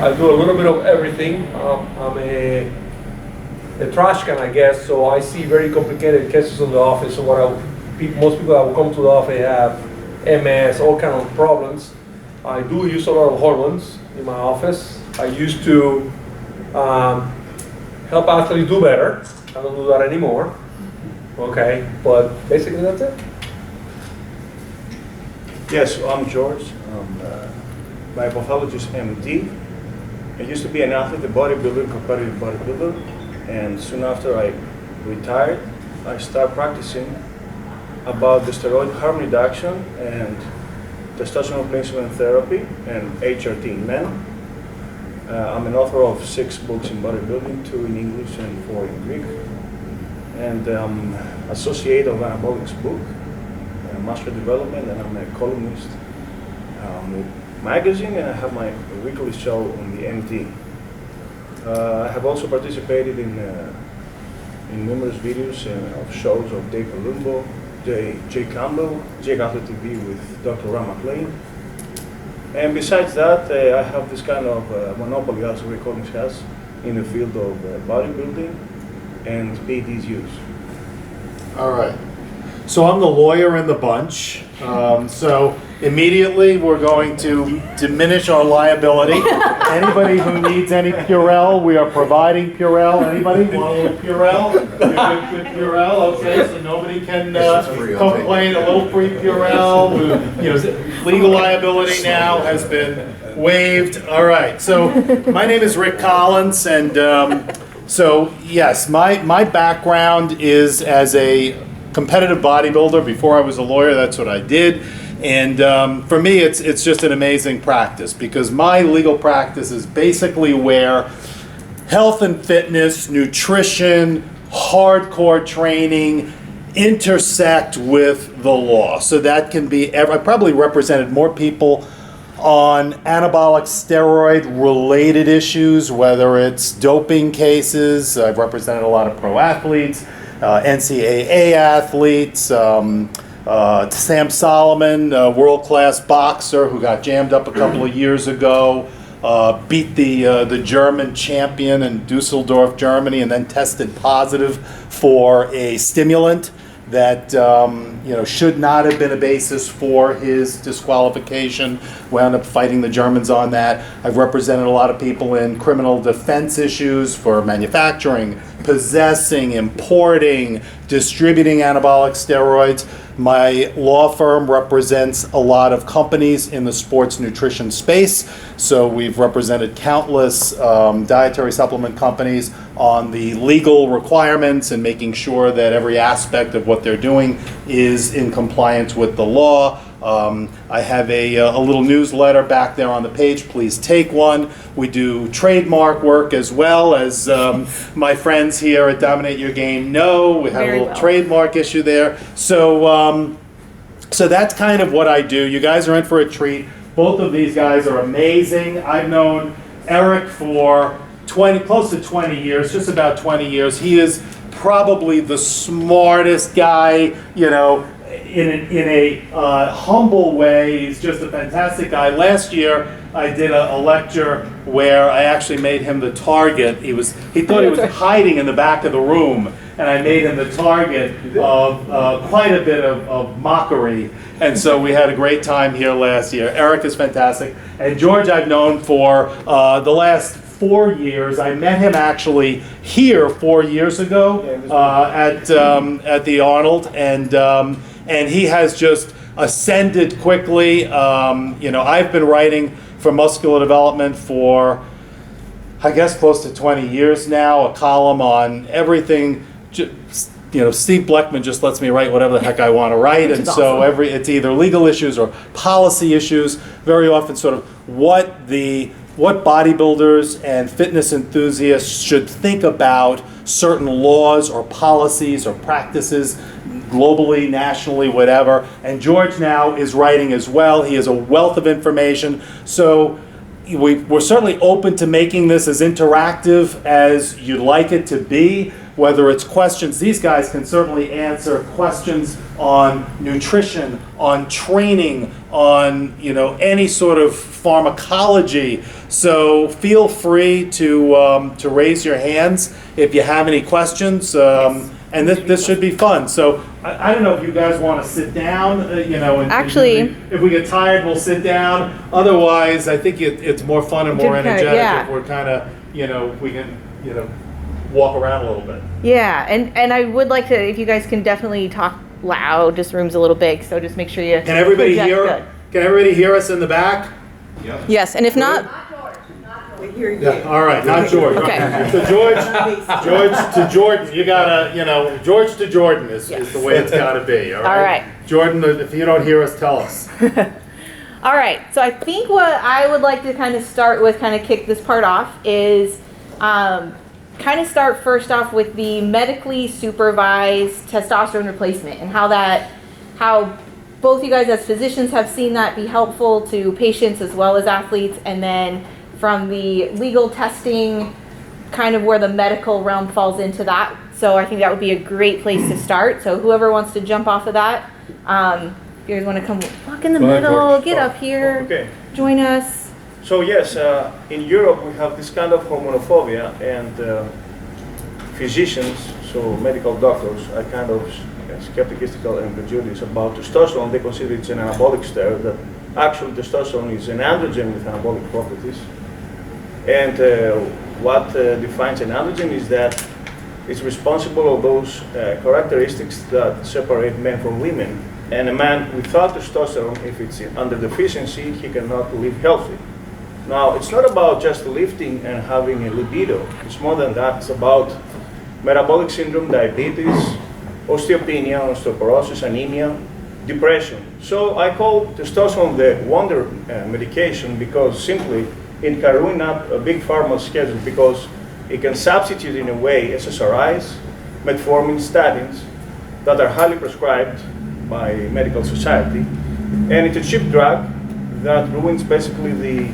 I do a little bit of everything. I'm a trash can, I guess, so I see very complicated cases in the office. So most people that will come to the office have MS, all kind of problems. I do use a lot of hormones in my office. I used to help athletes do better. I don't do that anymore. Okay, but basically that's it. Yes, I'm George. My pathology is MD. I used to be an athlete, a bodybuilder, competitive bodybuilder, and soon after I retired, I started practicing about the steroid harm reduction and testosterone replacement therapy and HRT in men. I'm an author of 6 books in bodybuilding, 2 in English and 4 in Greek, and associate of Anabolics book, Master Development, and I'm a columnist with magazine, and I have my weekly show on the MD. I have also participated in numerous videos of shows of Dave Palumbo, Jay Campbell, Jake Athlete TV with Dr. Ram McLean. And besides that, I have this kind of monopoly, as Rick Collins has, in the field of bodybuilding and PEDs use. All right. So I'm the lawyer in the bunch. So immediately we're going to diminish our liability. Anybody who needs any Purell, we are providing Purell. Anybody want a little Purell? Good Purell. Okay, so nobody can complain. A little free Purell. Legal liability now has been waived. All right. So my name is Rick Collins, and so yes, my background is as a competitive bodybuilder. Before I was a lawyer, that's what I did. And for me, it's just an amazing practice, because my legal practice is basically where health and fitness, nutrition, hardcore training intersect with the law. So that can be, I probably represented more people on anabolic steroid related issues, whether it's doping cases. I've represented a lot of pro athletes, NCAA athletes, Sam Solomon, a world-class boxer who got jammed up a couple of years ago, beat the German champion in Dusseldorf, Germany, and then tested positive for a stimulant that should not have been a basis for his disqualification. Wound up fighting the Germans on that. I've represented a lot of people in criminal defense issues for manufacturing, possessing, importing, distributing anabolic steroids. My law firm represents a lot of companies in the sports nutrition space. So we've represented countless dietary supplement companies on the legal requirements and making sure that every aspect of what they're doing is in compliance with the law. I have a little newsletter back there on the page. Please take one. We do trademark work as well, as my friends here at Dominate Your Game know. We have a little trademark issue there. So that's kind of what I do. You guys are in for a treat. Both of these guys are amazing. I've known Eric for close to 20 years, just about 20 years. He is probably the smartest guy, in a humble way. He's just a fantastic guy. Last year, I did a lecture where I actually made him the target. He thought he was hiding in the back of the room, and I made him the target of quite a bit of mockery. And so we had a great time here last year. Eric is fantastic. And George I've known for the last 4 years. I met him actually here 4 years ago at the Arnold, and he has just ascended quickly. I've been writing for Muscular Development for, I guess, close to 20 years now, a column on everything. Steve Bleckman just lets me write whatever the heck I want to write, and so it's either legal issues or policy issues. Very often, sort of what bodybuilders and fitness enthusiasts should think about certain laws or policies or practices globally, nationally, whatever. And George now is writing as well. He has a wealth of information. So we're certainly open to making this as interactive as you'd like it to be, whether it's questions. These guys can certainly answer questions on nutrition, on training, on, you know, any sort of pharmacology. So feel free to raise your hands if you have any questions. And this should be fun. So I don't know if you guys want to sit down, you know. Actually, if we get tired, we'll sit down. Otherwise, I think it's more fun and more energetic if we're kind of, you know, we can, you know, walk around a little bit. Yeah, and I would like to, if you guys can definitely talk loud. This room's a little big, so just make sure you. Can everybody hear? Good. Can everybody hear us in the back? Yeah. Yes, and if not. We hear you. Yeah, all right, not George. Okay. So George to Jordan, you gotta, you know, George to Jordan is the way it's gotta be, all right? All right. Jordan, if you don't hear us, tell us. All right, so I think what I would like to kind of start with, kind of kick this part off, is kind of start first off with the medically supervised testosterone replacement and how both you guys as physicians have seen that be helpful to patients as well as athletes, and then from the legal testing, kind of where the medical realm falls into that. So I think that would be a great place to start. So whoever wants to jump off of that, if you guys want to come walk in the middle, get up here, Okay. join us. So yes, in Europe we have this kind of hormonophobia, and physicians, so medical doctors, are kind of skeptical and prejudiced about testosterone. They consider it's an anabolic steroid. That actually testosterone is an androgen with anabolic properties. And what defines an androgen is that it's responsible for those characteristics that separate men from women. And a man without testosterone, if it's under deficiency, he cannot live healthy. Now, it's not about just lifting and having a libido. It's more than that. It's about metabolic syndrome, diabetes, osteopenia, osteoporosis, anemia, depression. So I call testosterone the wonder medication because simply it can ruin up a big pharma schedule, because it can substitute in a way SSRIs, metformin, statins that are highly prescribed by medical society, and it's a cheap drug that ruins basically the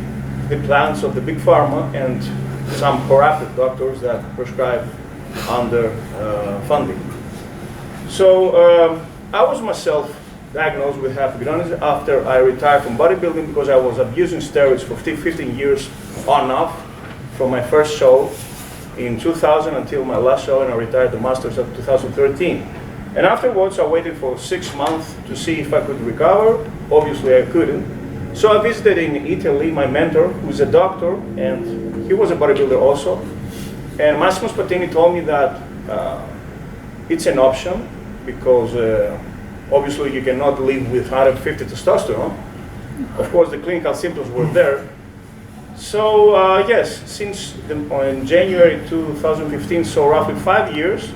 plans of the big pharma and some corrupted doctors that prescribe under funding. So I was myself diagnosed with hypogonic after I retired from bodybuilding because I was abusing steroids for 15 years on and off, from my first show in 2000 until my last show, and I retired the Masters of 2013. And afterwards I waited for 6 months to see if I could recover. Obviously I couldn't. So I visited in Italy my mentor, who's a doctor, and he was a bodybuilder also. And Massimo Spattini told me that it's an option because obviously you cannot live with 150 testosterone. Of course, the clinical symptoms were there. So yes, since in January 2015, so roughly 5 years,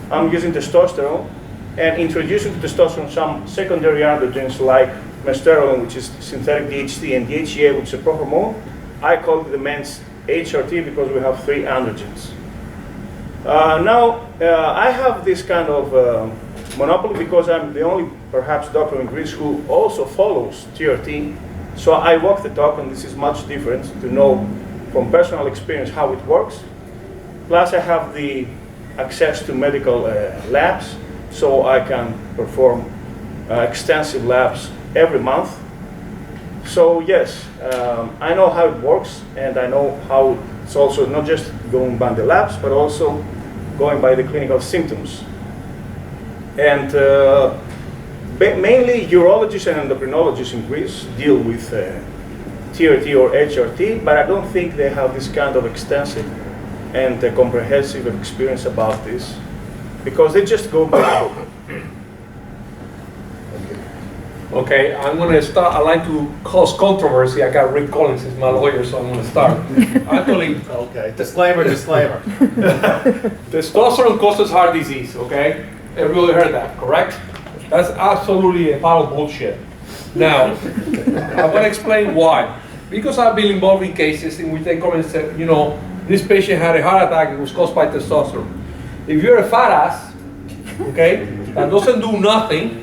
I'm using testosterone and introducing to testosterone some secondary androgens like mesterolone, which is synthetic DHT, and DHEA, which is a pro-hormone. I call it the men's HRT because we have 3 androgens. Now, I have this kind of monopoly because I'm the only, perhaps, doctor in Greece who also follows TRT. So I walk the talk, and this is much different to know from personal experience how it works. Plus, I have the access to medical labs, so I can perform extensive labs every month. So yes, I know how it works, and I know how it's also not just going by the labs, but also going by the clinical symptoms. And mainly urologists and endocrinologists in Greece deal with TRT or HRT, but I don't think they have this kind of extensive and comprehensive experience about this, because they just go by the book. Okay, I'm going to start. I like to cause controversy. I got Rick Collins as my lawyer, so I'm going to start. Actually, Okay, disclaimer. testosterone causes heart disease, okay? Everybody heard that, correct? That's absolutely a pile of bullshit. Now, I'm going to explain why. Because I've been involved in cases in which they come and say, you know, this patient had a heart attack, it was caused by testosterone. If you're a fat ass, okay, that doesn't do nothing,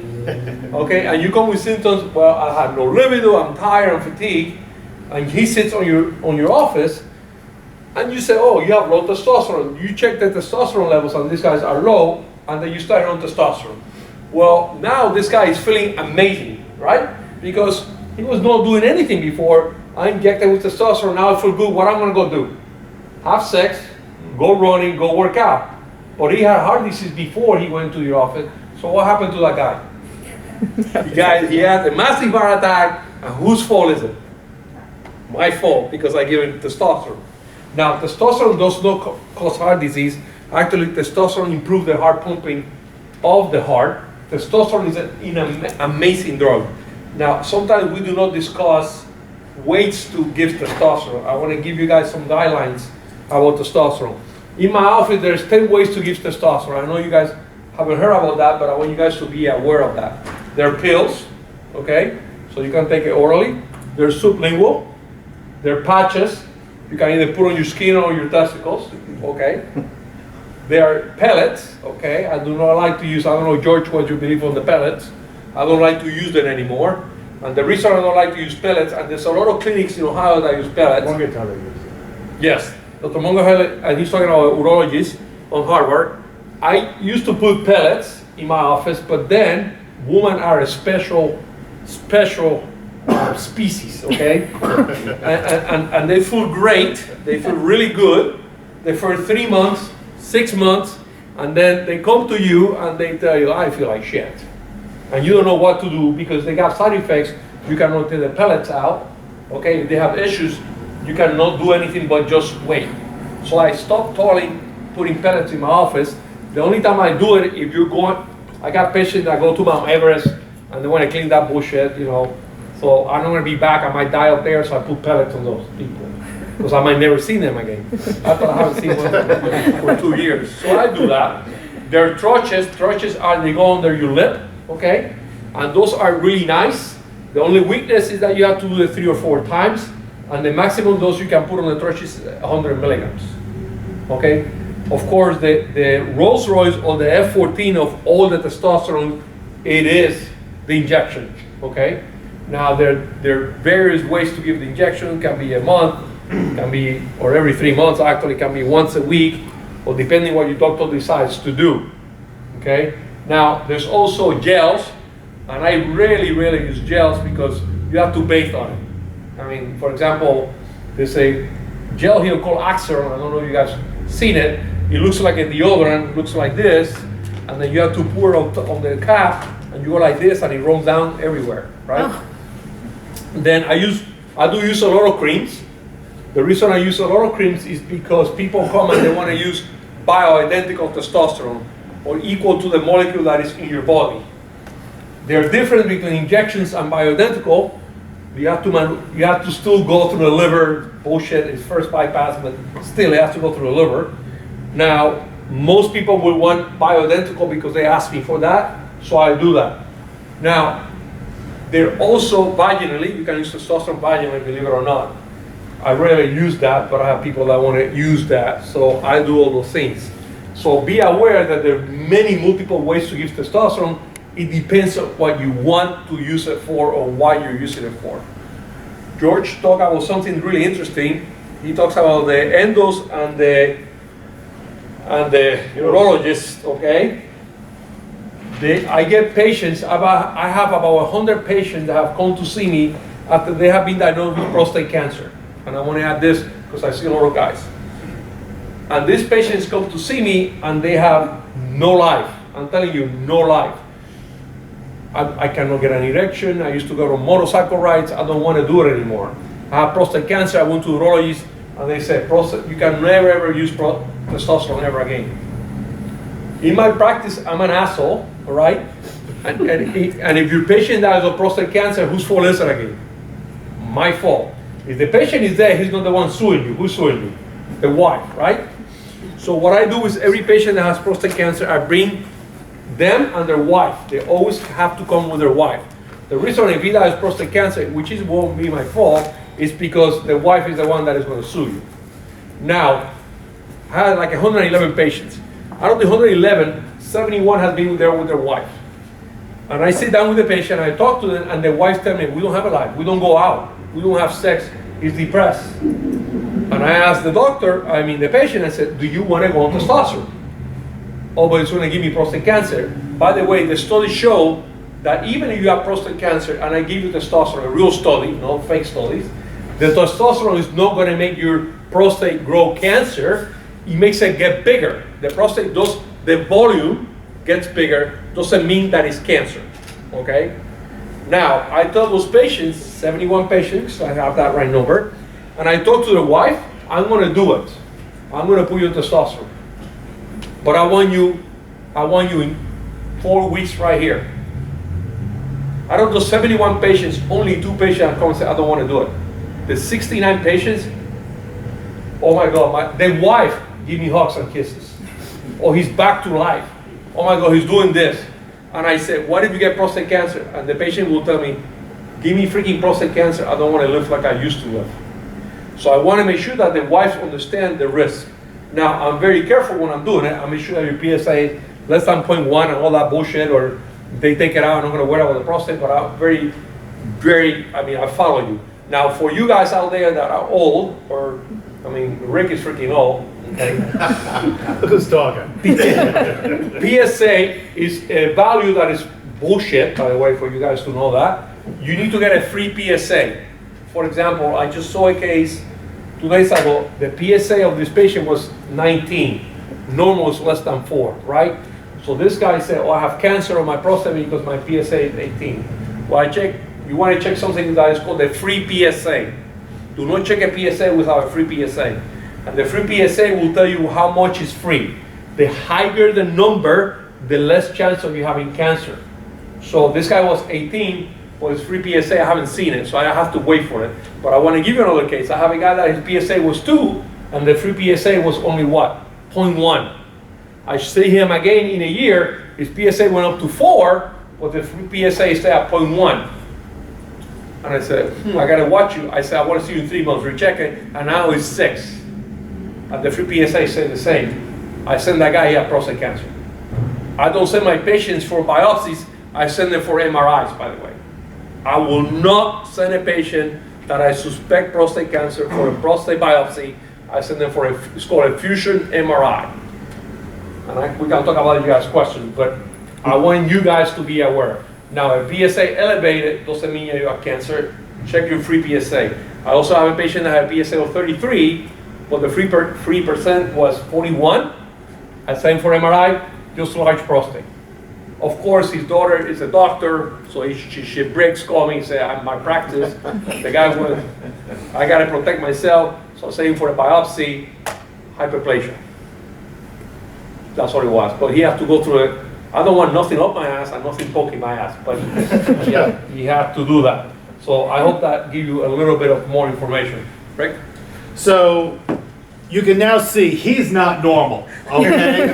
okay, and you come with symptoms, well, I have no libido, I'm tired, I'm fatigued, and he sits on your office, and you say, oh, you have low testosterone. You check the testosterone levels, and these guys are low, and then you start on testosterone. Well, now this guy is feeling amazing, right? Because He was not doing anything before. I injected with testosterone, now I feel good. What I'm gonna go do? Have sex, go running, go work out. But he had heart disease before he went to your office. So what happened to that guy? He had a massive heart attack, and whose fault is it? My fault, because I gave him testosterone. Now, testosterone does not cause heart disease. Actually, testosterone improves the heart pumping of the heart. Testosterone is an amazing drug. Now, sometimes we do not discuss ways to give testosterone. I want to give you guys some guidelines about testosterone. In my office, there's 10 ways to give testosterone. I know you guys haven't heard about that, but I want you guys to be aware of that. There are pills, okay? So you can take it orally. There's sublingual. There are patches. You can either put on your skin or your testicles, okay? There are pellets, okay? I do not like to use, I don't know, George, what you believe on the pellets. I don't like to use them anymore. And the reason I don't like to use pellets, and there's a lot of clinics in Ohio that use pellets. Yes, Dr. Mongo, and he's talking about urologists on Harvard. I used to put pellets in my office, but then women are a special species, okay? and they feel great, they feel really good. They for 3 months, 6 months, and then they come to you and they tell you, I feel like shit. And you don't know what to do because they got side effects. You cannot take the pellets out, okay? If they have issues, you cannot do anything but just wait. So I stopped putting pellets in my office. The only time I do it, if you're going, I got patients that go to Mount Everest and they want to clean that bullshit, you know. So I'm not going to be back, I might die up there, so I put pellets on those people. Because I might never see them again. I thought I haven't seen one for 2 years. So I do that. There are troches. Troches are, they go under your lip, okay? And those are really nice. The only weakness is that you have to do it 3 or 4 times. And the maximum dose you can put on the troche is 100 milligrams, okay? Of course, the Rolls Royce or the F14 of all the testosterone, it is the injection, okay? Now, there are various ways to give the injection. It can be a month, can be, or every 3 months, actually, can be once a week, or depending what your doctor decides to do, okay? Now, there's also gels, and I rarely use gels because you have to bathe on it. I mean, for example, there's a gel here called Axeron. I don't know if you guys seen it. It looks like a deodorant, looks like this, and then you have to pour it on the cap, and you go like this, and it runs down everywhere, right? Oh. Then I do use a lot of creams. The reason I use a lot of creams is because people come and they want to use bioidentical testosterone, or equal to the molecule that is in your body. There are differences between injections and bioidentical. You have to still go through the liver. Bullshit, it's first bypass, but still it has to go through the liver. Now, most people will want bioidentical because they ask me for that, so I do that. Now, they're also vaginally, you can use testosterone vaginally, believe it or not. I rarely use that, but I have people that want to use that, so I do all those things. So be aware that there are multiple ways to give testosterone. It depends on what you want to use it for or why you're using it for. George talked about something really interesting. He talks about the endos and the urologists, okay? I get patients, I have about 100 patients that have come to see me after they have been diagnosed with prostate cancer. And I want to add this because I see a lot of guys. And these patients come to see me and they have no life. I'm telling you, no life. I cannot get an erection. I used to go on motorcycle rides. I don't want to do it anymore. I have prostate cancer. I went to the urologist and they said, you can never ever use testosterone ever again. In my practice, I'm an asshole, all right? And if your patient dies of prostate cancer, whose fault is it again? My fault. If the patient is there, he's not the one suing you. Who's suing you? The wife, right? So what I do is every patient that has prostate cancer, I bring them and their wife. They always have to come with their wife. The reason if he dies of prostate cancer, which won't be my fault, is because the wife is the one that is going to sue you. Now, I had like 111 patients. Out of the 111, 71 has been there with their wife. And I sit down with the patient, I talk to them, and the wife tells me, we don't have a life, we don't go out, we don't have sex, he's depressed. And I asked the patient, I said, do you want to go on testosterone? Oh, but it's going to give me prostate cancer. By the way, the studies show that even if you have prostate cancer and I give you testosterone, a real study, no fake studies, the testosterone is not going to make your prostate grow cancer. It makes it get bigger. The prostate does, the volume gets bigger, doesn't mean that it's cancer, okay? Now, I tell those patients, 71 patients, I have that right number, and I talk to the wife, I'm going to do it. I'm going to put you on testosterone. But I want you in 4 weeks right here. Out of those 71 patients, only 2 patients come and say, I don't want to do it. The 69 patients, oh my God, the wife give me hugs and kisses. Oh, he's back to life. Oh my God, he's doing this. And I said, what if you get prostate cancer? And the patient will tell me, give me freaking prostate cancer. I don't want to live like I used to live. So I want to make sure that the wives understand the risk. Now, I'm very careful when I'm doing it. I make sure that your PSA is less than 0.1 and all that bullshit, or they take it out, I'm not going to worry about the prostate, but I'm I follow you. Now, for you guys out there that are old, Rick is freaking old, okay? Who's talking? PSA is a value that is bullshit, by the way, for you guys to know that. You need to get a free PSA. For example, I just saw a case 2 days ago. The PSA of this patient was 19. Normal is less than 4, right? So this guy said, oh, I have cancer on my prostate because my PSA is 18. Well, I checked. You want to check something that is called a free PSA. Do not check a PSA without a free PSA. And the free PSA will tell you how much is free. The higher the number, the less chance of you having cancer. So this guy was 18 for his free PSA. I haven't seen it, so I have to wait for it. But I want to give you another case. I have a guy that his PSA was 2, and the free PSA was only what? 0.1. I see him again in a year, his PSA went up to 4, but the free PSA stayed at 0.1. And I said, I gotta watch you. I said, I want to see you in 3 months, recheck it, and now it's 6. And the free PSA stayed the same. I send that guy, he had prostate cancer. I don't send my patients for biopsies, I send them for MRIs, by the way. I will not send a patient that I suspect prostate cancer for a prostate biopsy. I send them for it's called a fusion MRI. And we can talk about you guys' questions, but I want you guys to be aware. Now, a PSA elevated doesn't mean you have cancer. Check your free PSA. I also have a patient that had a PSA of 33, but the free percent was 41. I sent for MRI, just large prostate. Of course, his daughter is a doctor, so she breaks, call me, say, I'm my practice. The guy was, I gotta protect myself, so I sent him for a biopsy, hyperplasia. That's what it was. But he had to go through it. I don't want nothing up my ass and nothing poking my ass, but yeah, he had to do that. So I hope that gives you a little bit of more information. Rick? So you can now see he's not normal, okay?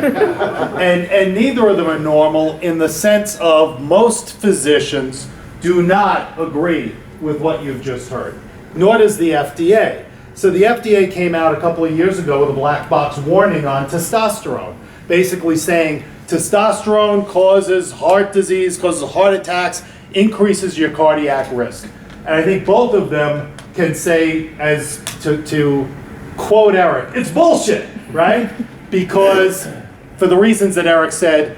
and neither of them are normal in the sense of most physicians do not agree with what you've just heard, nor does the FDA. So the FDA came out a couple of years ago with a black box warning on testosterone, basically saying testosterone causes heart disease, causes heart attacks, increases your cardiac risk. And I think both of them can say, as to quote Eric, it's bullshit, right? Because for the reasons that Eric said,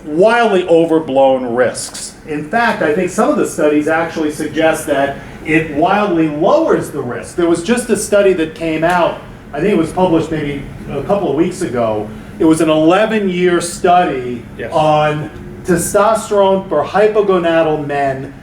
wildly overblown risks. In fact, I think some of the studies actually suggest that it wildly lowers the risk. There was just a study that came out, I think it was published maybe a couple of weeks ago. It was an 11-year study on testosterone for hypogonadal men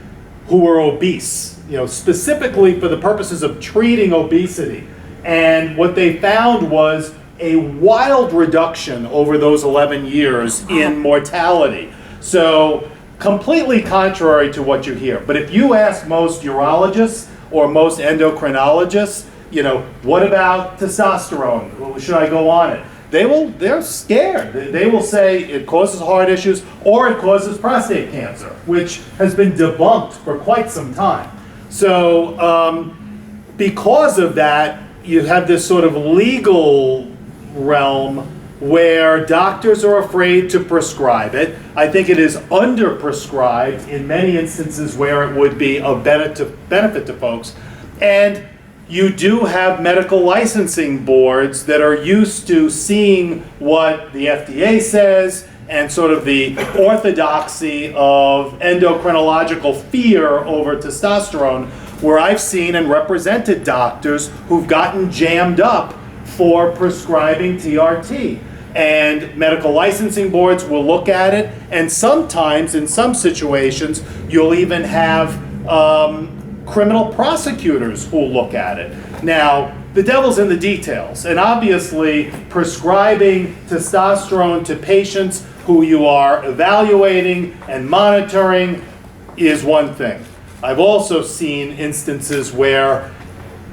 who were obese, specifically for the purposes of treating obesity. And what they found was a wild reduction over those 11 years in mortality. So completely contrary to what you hear. But if you ask most urologists or most endocrinologists, what about testosterone? Should I go on it? They're scared. They will say it causes heart issues or it causes prostate cancer, which has been debunked for quite some time. So because of that, you have this sort of legal realm where doctors are afraid to prescribe it. I think it is underprescribed in many instances where it would be of benefit to folks. And you do have medical licensing boards that are used to seeing what the FDA says and sort of the orthodoxy of endocrinological fear over testosterone, where I've seen and represented doctors who've gotten jammed up for prescribing TRT. And medical licensing boards will look at it, and sometimes, in some situations, you'll even have criminal prosecutors who'll look at it. Now, the devil's in the details, and obviously prescribing testosterone to patients who you are evaluating and monitoring is one thing. I've also seen instances where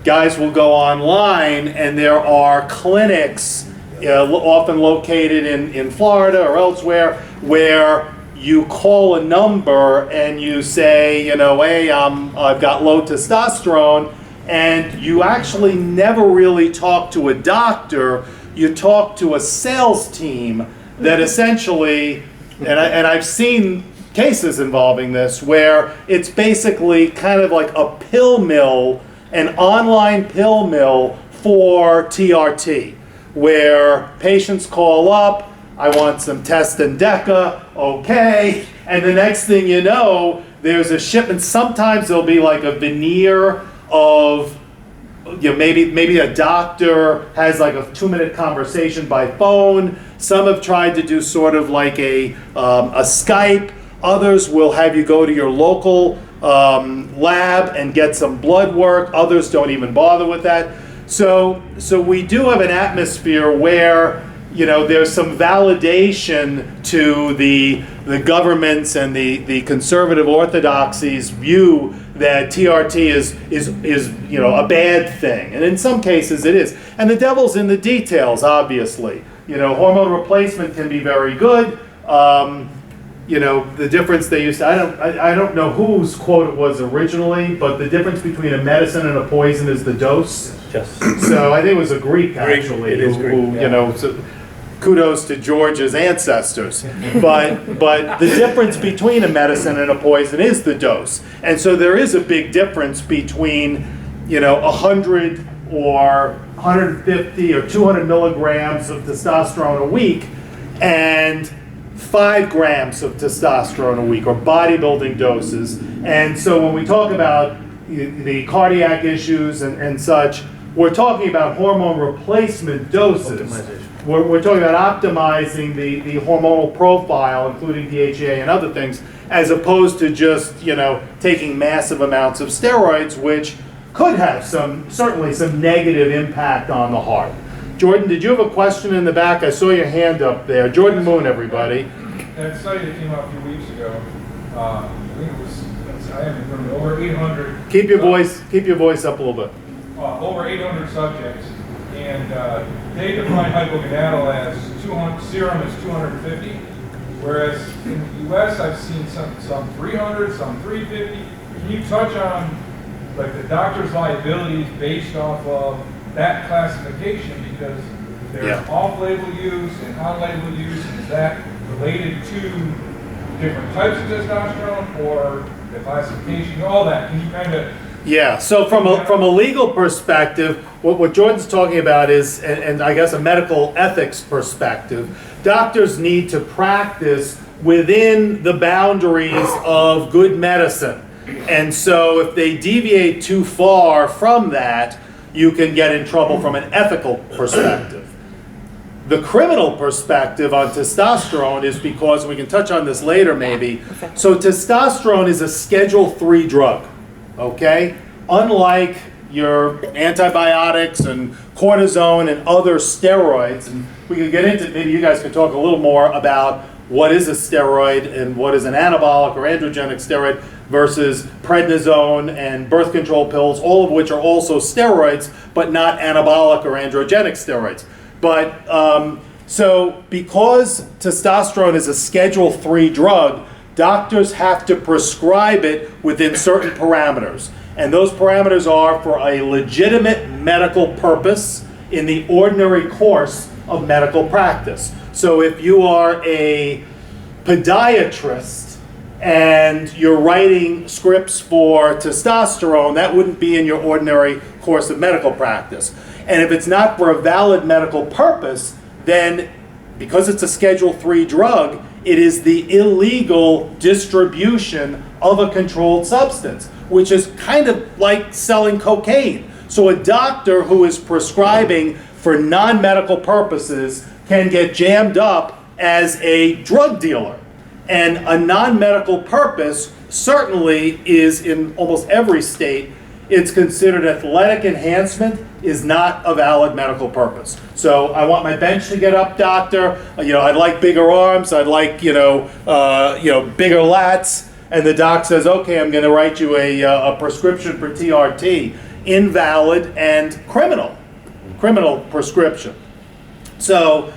guys will go online and there are clinics, often located in Florida or elsewhere, where you call a number and you say, you know, hey, I've got low testosterone, and you actually never really talk to a doctor. You talk to a sales team that essentially, and I've seen cases involving this, where it's basically kind of like a pill mill, an online pill mill for TRT, where patients call up, I want some test and DECA, okay, and the next thing you know, there's a shipment. Sometimes there'll be like a veneer of, you know, maybe a doctor has like a 2-minute conversation by phone. Some have tried to do sort of like a Skype. Others will have you go to your local lab and get some blood work. Others don't even bother with that. So we do have an atmosphere where, you know, there's some validation to the government's and the conservative orthodoxy's view that TRT is you know, a bad thing, and in some cases it is. And the devil's in the details, obviously. You know, hormone replacement can be very good. You know, the difference they used to, I don't know whose quote it was originally, but the difference between a medicine and a poison is the dose. Yes. So I think it was a Greek actually, It is Greek, yeah. You know, so kudos to George's ancestors. But the difference between a medicine and a poison is the dose. And so there is a big difference between, you know, 100 or 150 or 200 milligrams of testosterone a week and 5 grams of testosterone a week, or bodybuilding doses. And so when we talk about the cardiac issues and such, we're talking about hormone replacement doses. We're talking about optimizing the hormonal profile, including DHEA and other things, as opposed to just, you know, taking massive amounts of steroids, which could have certainly some negative impact on the heart. Jordan, did you have a question in the back? I saw your hand up there. Jordan Moon, everybody. That study that came out a few weeks ago, I think it was, I haven't remember, over 800. Keep your voice up a little bit. Over 800 subjects, and they define hypogonadal as 200, serum is 250, whereas in the U.S. I've seen some 300, some 350. Can you touch on like the doctor's liabilities based off of that classification, because there's off-label use and on-label use, and is that related to different types of testosterone or the classification, all that? Can you kind of... Yeah, so from a legal perspective, what Jordan's talking about is, and I guess a medical ethics perspective, doctors need to practice within the boundaries of good medicine. And so if they deviate too far from that, you can get in trouble from an ethical perspective. The criminal perspective on testosterone is because, we can touch on this later maybe, so testosterone is a Schedule III drug, okay? Unlike your antibiotics and cortisone and other steroids, and we can get into, maybe you guys can talk a little more about what is a steroid and what is an anabolic or androgenic steroid versus prednisone and birth control pills, all of which are also steroids, but not anabolic or androgenic steroids. But so because testosterone is a Schedule III drug, doctors have to prescribe it within certain parameters. And those parameters are for a legitimate medical purpose in the ordinary course of medical practice. So if you are a podiatrist and you're writing scripts for testosterone, that wouldn't be in your ordinary course of medical practice. And if it's not for a valid medical purpose, then because it's a Schedule III drug, It is the illegal distribution of a controlled substance, which is kind of like selling cocaine. So a doctor who is prescribing for non-medical purposes can get jammed up as a drug dealer. And a non-medical purpose certainly is, in almost every state, it's considered athletic enhancement is not a valid medical purpose. So I want my bench to get up, doctor. I'd like bigger arms. I'd like, bigger lats. And the doc says, okay, I'm going to write you a prescription for TRT. Invalid and criminal prescription. So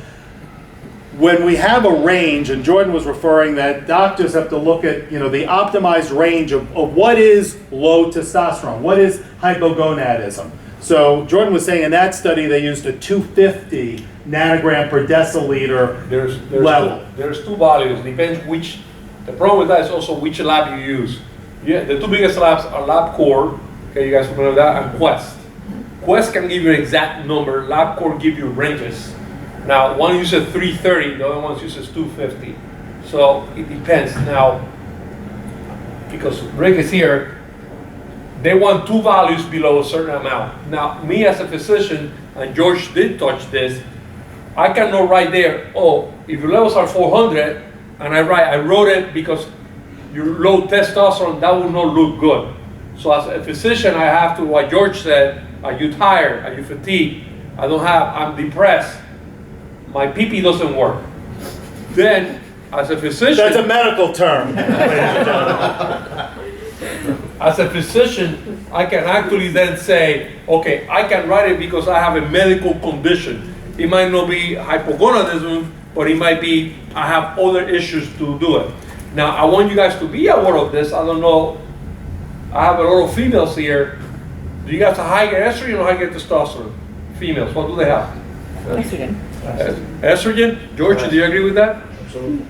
when we have a range, and Jordan was referring that doctors have to look at, the optimized range of what is low testosterone, what is hypogonadism. So Jordan was saying in that study they used a 250 nanogram per deciliter level. There's two values, depends which, the problem with that is also which lab you use. Yeah, the two biggest labs are LabCorp, okay, you guys familiar with that, and Quest. Quest can give you an exact number, LabCorp give you ranges. Now, one uses 330, the other one uses 250. So it depends. Now, because Rick is here, they want two values below a certain amount. Now, me as a physician, and George did touch this, I can know right there, oh, if your levels are 400, and I wrote it because your low testosterone, that will not look good. So as a physician, I have to, what George said, are you tired? Are you fatigued? I'm depressed. My pee-pee doesn't work. Then, as a physician... That's a medical term. As a physician, I can actually then say, okay, I can write it because I have a medical condition. It might not be hypogonadism, but it might be, I have other issues to do it. Now, I want you guys to be aware of this. I don't know, I have a lot of females here. Do you guys have higher estrogen or higher testosterone? Females, what do they have? Estrogen. Estrogen? George, do you agree with that? Absolutely.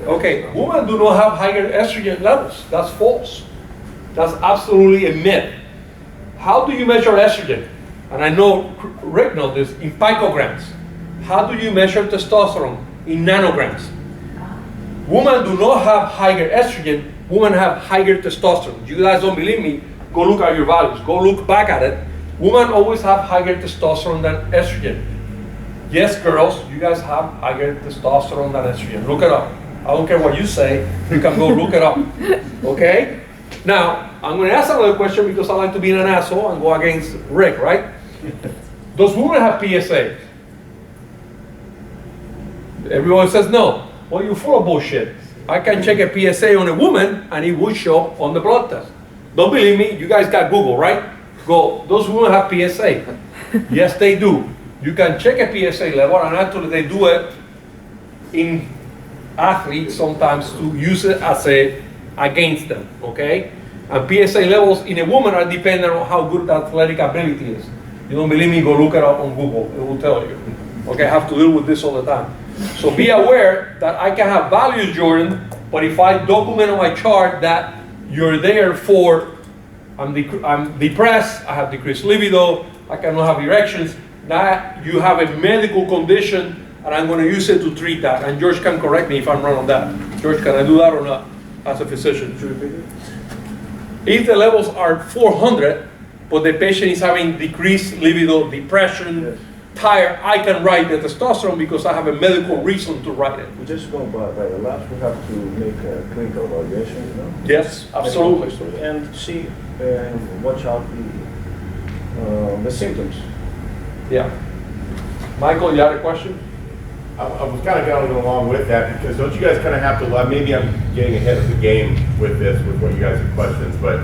Okay, women do not have higher estrogen levels. That's false. That's absolutely a myth. How do you measure estrogen? And I know Rick knows this, in picograms. How do you measure testosterone? In nanograms. Women do not have higher estrogen, women have higher testosterone. You guys don't believe me? Go look at your values, go look back at it. Women always have higher testosterone than estrogen. Yes, girls, you guys have higher testosterone than estrogen. Look it up. I don't care what you say, you can go look it up. Okay? Now, I'm going to ask another question because I like to be an asshole and go against Rick, right? Does women have PSA? Everyone says no. Well, you're full of bullshit. I can check a PSA on a woman and it will show up on the blood test. Don't believe me? You guys got Google, right? Go, those women have PSA. Yes, they do. You can check a PSA level, and actually they do it in athletes sometimes to use it as against them, okay? And PSA levels in a woman are dependent on how good the athletic ability is. You don't believe me? Go look it up on Google. It will tell you. Okay, I have to deal with this all the time. So be aware that I can have values, Jordan, but if I document on my chart that you're there for, I'm depressed, I have decreased libido, I cannot have erections, now you have a medical condition and I'm going to use it to treat that. And George can correct me if I'm wrong on that. George, can I do that or not as a physician? If the levels are 400, but the patient is having decreased libido, depression, yes, tired, I can write the testosterone because I have a medical reason to write it. We just go by the labs, we have to make a clinical evaluation, you know? Yes, absolutely. And see and watch out the symptoms. Yeah. Michael, you had a question? I was kind of going along with that because don't you guys kind of have to, maybe I'm getting ahead of the game with this, with what you guys have questions, but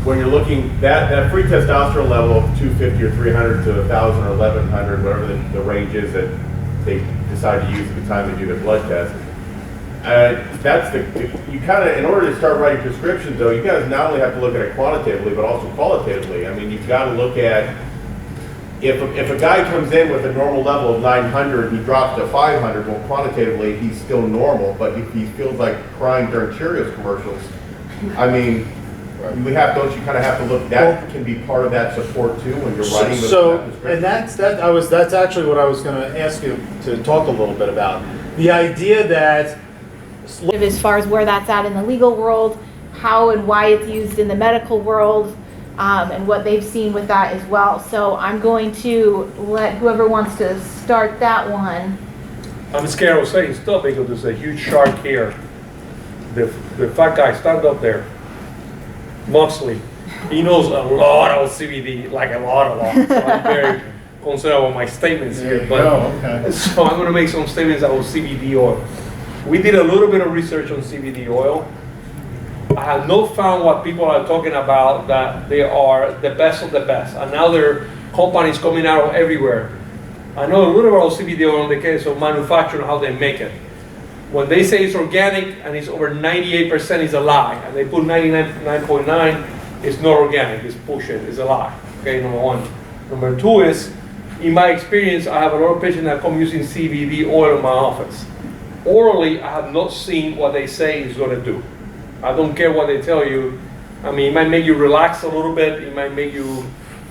when you're looking, that free testosterone level of 250 or 300 to 1,000 or 1,100, whatever the range is that they decide to use at the time they do their blood test, that's you kind of, in order to start writing prescriptions though, you guys not only have to look at it quantitatively, but also qualitatively. I mean, you've got to look at, if a guy comes in with a normal level of 900 and he drops to 500, well, quantitatively he's still normal, but if he feels like crying during Cheerios commercials, I mean, don't you kind of have to look, that can be part of that support too when you're writing those and that's actually what I was going to ask you to talk a little bit about. The idea that as far as where that's at in the legal world, how and why it's used in the medical world, and what they've seen with that as well. So I'm going to let whoever wants to start that one. I'm scared of saying stuff because there's a huge shark here. The fat guy, stand up there. Moxley. He knows a lot of CBD, like a lot. So I'm very concerned about my statements here. But okay. so I'm going to make some statements about CBD oil. We did a little bit of research on CBD oil. I have not found what people are talking about, that they are the best of the best. And now there are companies coming out everywhere. I know a little about CBD oil in the case of manufacturing, how they make it. When they say it's organic and it's over 98%, it's a lie. And they put 99.9, it's not organic, it's bullshit, it's a lie. Okay, number one. Number two is, in my experience, I have a lot of patients that come using CBD oil in my office. Orally, I have not seen what they say it's going to do. I don't care what they tell you. I mean, it might make you relax a little bit, it might make you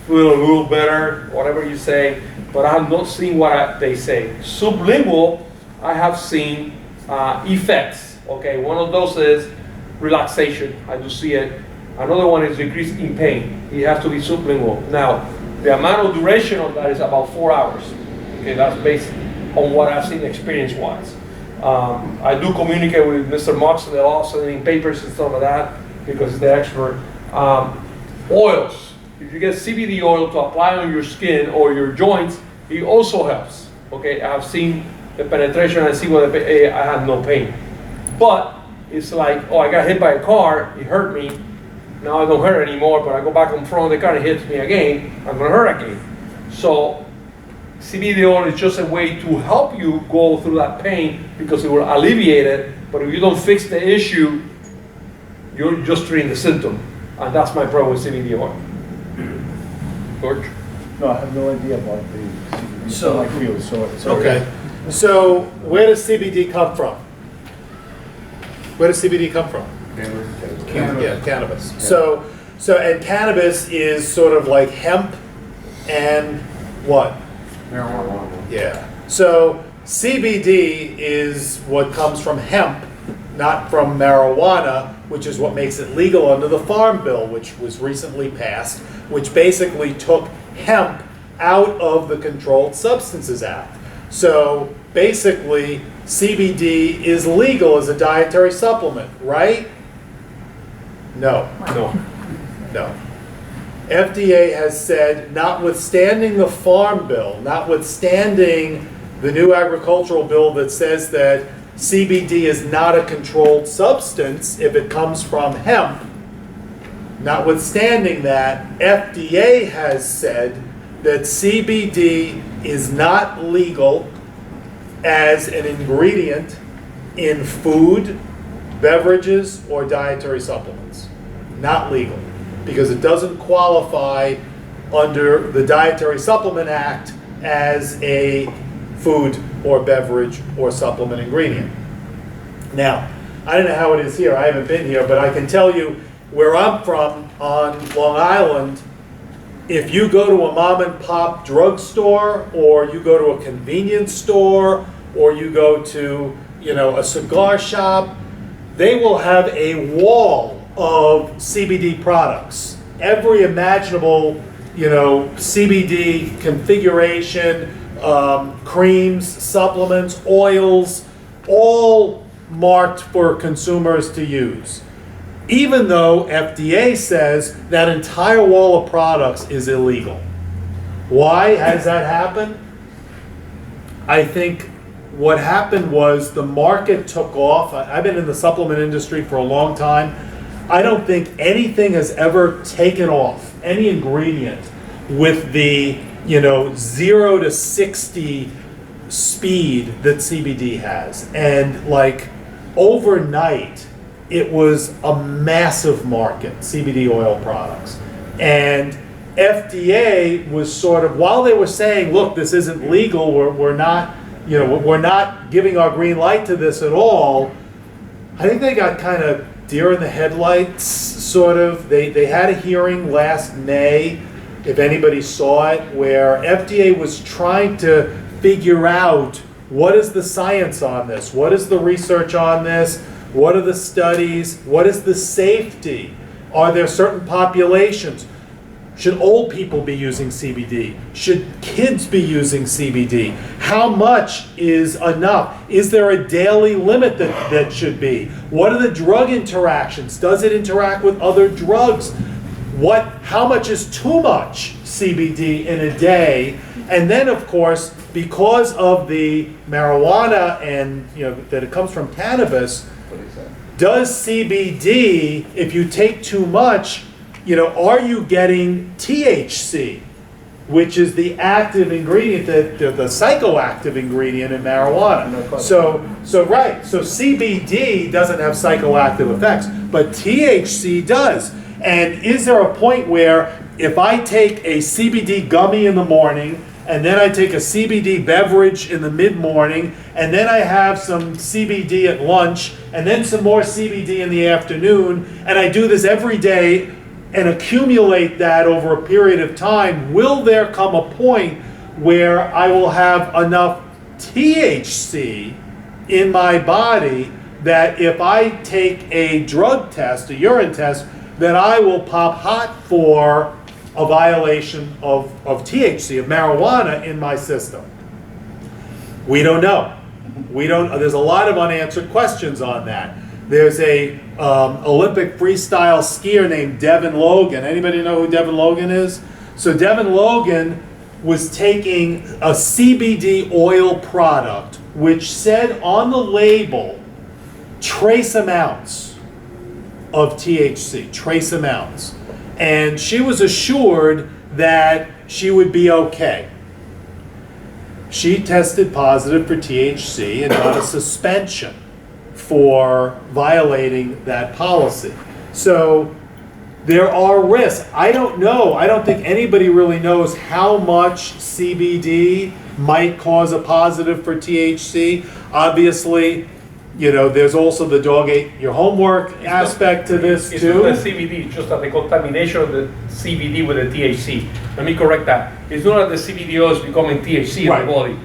feel a little better, whatever you say, but I have not seen what they say. Sublingual, I have seen effects. Okay, one of those is relaxation. I do see it. Another one is decrease in pain. It has to be sublingual. Now, the amount of duration of that is about 4 hours. Okay, that's based on what I've seen experience-wise. I do communicate with Mr. Moxley a lot, sending papers and stuff like that, because he's the expert. Oils. If you get CBD oil to apply on your skin or your joints, it also helps. Okay, I've seen the penetration, I see what I have no pain. But it's like, oh, I got hit by a car, it hurt me. Now I don't hurt anymore, but I go back in front of the car, it hits me again, I'm gonna hurt again. So CBD oil is just a way to help you go through that pain because it will alleviate it. But if you don't fix the issue, you're just treating the symptom. And that's my problem with CBD oil. George? No, I have no idea about the CBD. So- I feel so. It's Okay. So where does CBD come from? Where does CBD come from? Yeah, cannabis. So and cannabis is sort of like hemp and what? Marijuana. Yeah. So CBD is what comes from hemp, not from marijuana, which is what makes it legal under the Farm Bill, which was recently passed, which basically took hemp out of the Controlled Substances Act. So basically, CBD is legal as a dietary supplement, right? No. No. FDA has said, notwithstanding the Farm Bill, notwithstanding the new agricultural bill that says that CBD is not a controlled substance if it comes from hemp, notwithstanding that, FDA has said that CBD is not legal as an ingredient in food, beverages, or dietary supplements. Not legal, because it doesn't qualify under the Dietary Supplement Act as a food or beverage or supplement ingredient. Now, I don't know how it is here, I haven't been here, but I can tell you where I'm from on Long Island, if you go to a mom and pop drugstore, or you go to a convenience store, or you go to, a cigar shop, they will have a wall of CBD products. Every imaginable, CBD configuration, creams, supplements, oils, all marked for consumers to use. Even though FDA says that entire wall of products is illegal. Why has that happened? I think what happened was the market took off. I've been in the supplement industry for a long time. I don't think anything has ever taken off, any ingredient, with the 0 to 60 speed that CBD has. And like overnight, it was a massive market, CBD oil products. And FDA was sort of, while they were saying, look, this isn't legal, we're not giving our green light to this at all, I think they got kind of deer in the headlights, sort of. They had a hearing last May, if anybody saw it, where FDA was trying to figure out what is the science on this? What is the research on this? What are the studies? What is the safety? Are there certain populations? Should old people be using CBD? Should kids be using CBD? How much is enough? Is there a daily limit that should be? What are the drug interactions? Does it interact with other drugs? How much is too much CBD in a day? And then, of course, because of the marijuana and that it comes from cannabis, does CBD, if you take too much, are you getting THC, which is the active ingredient, the psychoactive ingredient in marijuana? So CBD doesn't have psychoactive effects, but THC does. And is there a point where if I take a CBD gummy in the morning, and then I take a CBD beverage in the mid-morning, and then I have some CBD at lunch, and then some more CBD in the afternoon, and I do this every day and accumulate that over a period of time, will there come a point where I will have enough THC in my body that if I take a drug test, a urine test, that I will pop hot for a violation of THC, of marijuana in my system? We don't know. There's a lot of unanswered questions on that. There's a Olympic freestyle skier named Devin Logan. Anybody know who Devin Logan is? So Devin Logan was taking a CBD oil product which said on the label trace amounts of THC, trace amounts. And she was assured that she would be okay. She tested positive for THC and got a suspension for violating that policy. So there are risks. I don't know. I don't think anybody really knows how much CBD might cause a positive for THC. Obviously, there's also the dog ate your homework aspect to this it's too. It's not the CBD, it's just that the contamination of the CBD with the THC. Let me correct that. It's not that the CBD oil is becoming THC in the body.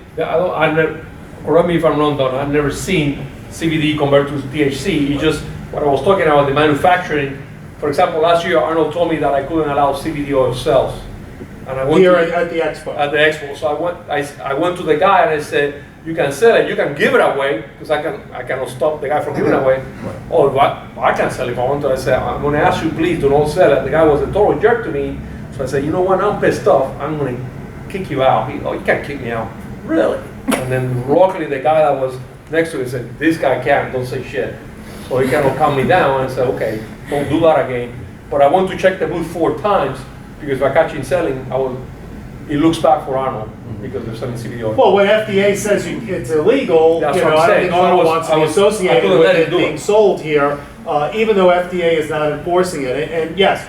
Correct me if I'm wrong, Don, I've never seen CBD convert to THC. It's just what I was talking about, the manufacturing. For example, last year Arnold told me that I couldn't allow CBD oil sales. And I went at the expo. At the expo. So I went to the guy and I said, you can sell it, you can give it away, because I cannot stop the guy from giving it away. Oh, I can sell it if I want to. I said, I'm going to ask you, please do not sell it. The guy was a total jerk to me. So I said, you know what, I'm pissed off. I'm going to kick you out. You can't kick me out. Really? And then luckily the guy that was next to me said, this guy can't, don't say shit. So he kind of calmed me down and said, okay, don't do that again. But I want to check the booth 4 times, because if I catch him selling, it looks bad for Arnold, because they're selling CBD oil. Well, when FDA says it's illegal, That's I what I'm don't saying. think So Arnold wants to be I associated couldn't with let it him do being it. sold here, even though FDA is not enforcing it. And yes,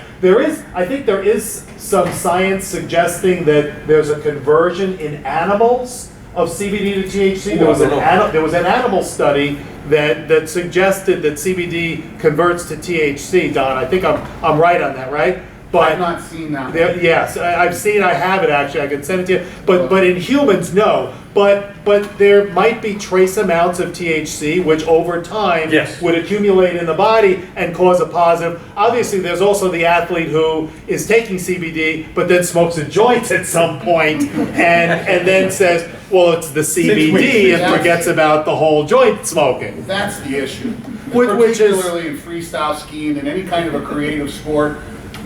I think there is some science suggesting that there's a conversion in animals of CBD to THC. There was an animal study that suggested that CBD converts to THC. Don, I think I'm right on that, right? But I've not seen that. Yes, I have it actually, I can send it to you. But in humans, no. But there might be trace amounts of THC, which over time would accumulate in the body and cause a positive. Obviously, there's also the athlete who is taking CBD, but then smokes a joint at some point and then says, well, it's the CBD, and forgets about the whole joint smoking. That's the issue. Which is, particularly in freestyle skiing and any kind of a creative sport,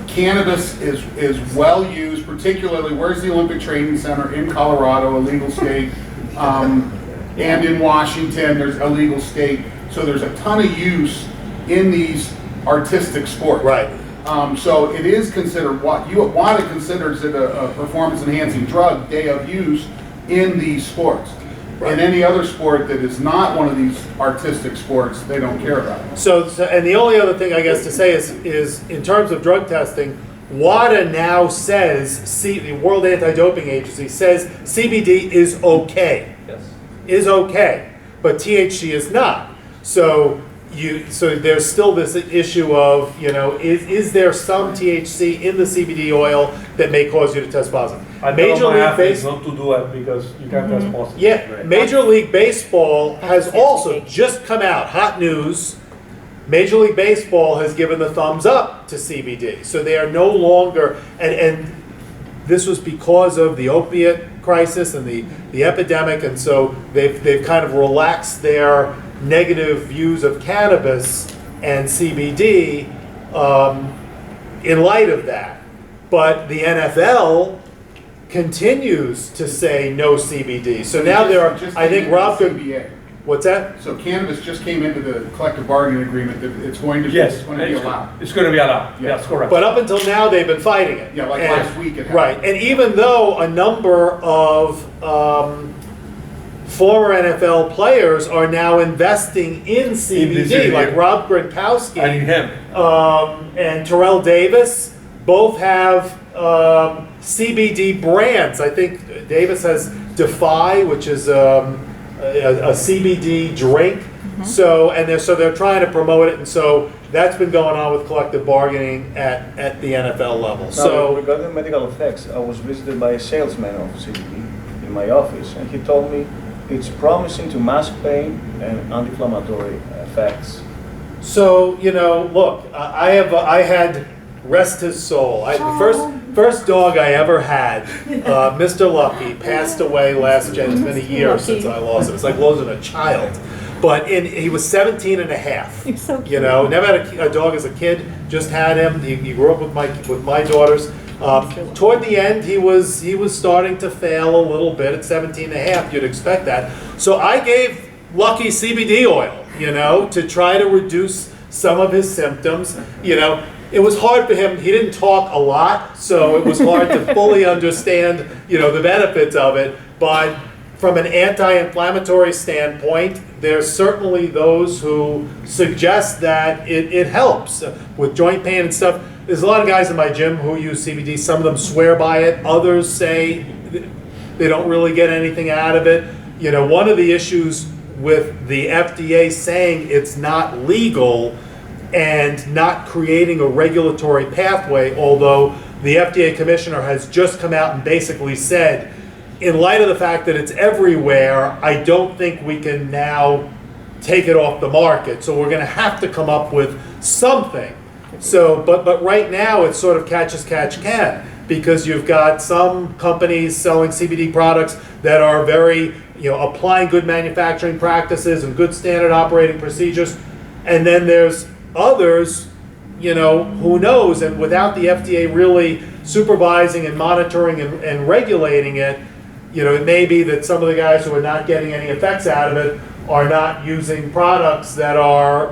cannabis is well used, particularly where's the Olympic Training Center in Colorado, a legal state, and in Washington, there's a legal state. So there's a ton of use in these artistic sports. right. So it is considered, what you want to consider is it a performance enhancing drug, day of use in these sports. In any other sport that is not one of these artistic sports, they don't care about it. So and the only other thing I guess to say is in terms of drug testing, WADA now says, the World Anti-Doping Agency says CBD is okay. Yes. Is okay, but THC is not. So there's still this issue of, is there some THC in the CBD oil that may cause you to test positive? I Major tell my League athletes Baseball. not to do it because you can't test positive. Yeah, Major League Baseball has That's also big. just come out, hot news. Major League Baseball has given the thumbs up to CBD. So they are no longer, and this was because of the opiate crisis and the epidemic, and so they've kind of relaxed their negative views of cannabis and CBD in light of that. But the NFL continues to say no CBD. So now there are, I think Rob could, CBA. what's that? So cannabis just came into the collective bargaining agreement that it's going to, Yes, it's going to be allowed. it's going to be allowed. Yeah. Yes, correct. But up until now, they've been fighting it. Yeah, like And- last week it happened. Right, and even though a number of former NFL players are now investing in CBD, CBD. like Rob Gronkowski I need him. and Terrell Davis, both have CBD brands. I think Davis has Defy, which is a CBD drink. So they're trying to promote it, and so that's been going on with collective bargaining at the NFL level. Now, So regarding medical effects, I was visited by a salesman of CBD in my office, and he told me it's promising to mask pain and anti-inflammatory effects. So, look, I had, rest his soul. The first dog I ever had, Mr. Lucky, passed away last Jan. It's been a year since I lost him. It's like losing a child. But he was 17 and a half. You're so cute. Never had a dog as a kid, just had him. He grew up with my daughters. Toward the end, he was starting to fail a little bit at 17 and a half. You'd expect that. So I gave Lucky CBD oil, to try to reduce some of his symptoms. It was hard for him. He didn't talk a lot, so it was hard to fully understand, the benefits of it. But from an anti-inflammatory standpoint, there's certainly those who suggest that it helps with joint pain and stuff. There's a lot of guys in my gym who use CBD. Some of them swear by it. Others say they don't really get anything out of it. One of the issues with the FDA saying it's not legal and not creating a regulatory pathway, although the FDA commissioner has just come out and basically said, in light of the fact that it's everywhere, I don't think we can now take it off the market. So we're going to have to come up with something. So, but right now it's sort of catch as catch can, because you've got some companies selling CBD products that are very, applying good manufacturing practices and good standard operating procedures, and then there's others, who knows, and without the FDA really supervising and monitoring and regulating it, it may be that some of the guys who are not getting any effects out of it are not using products that are,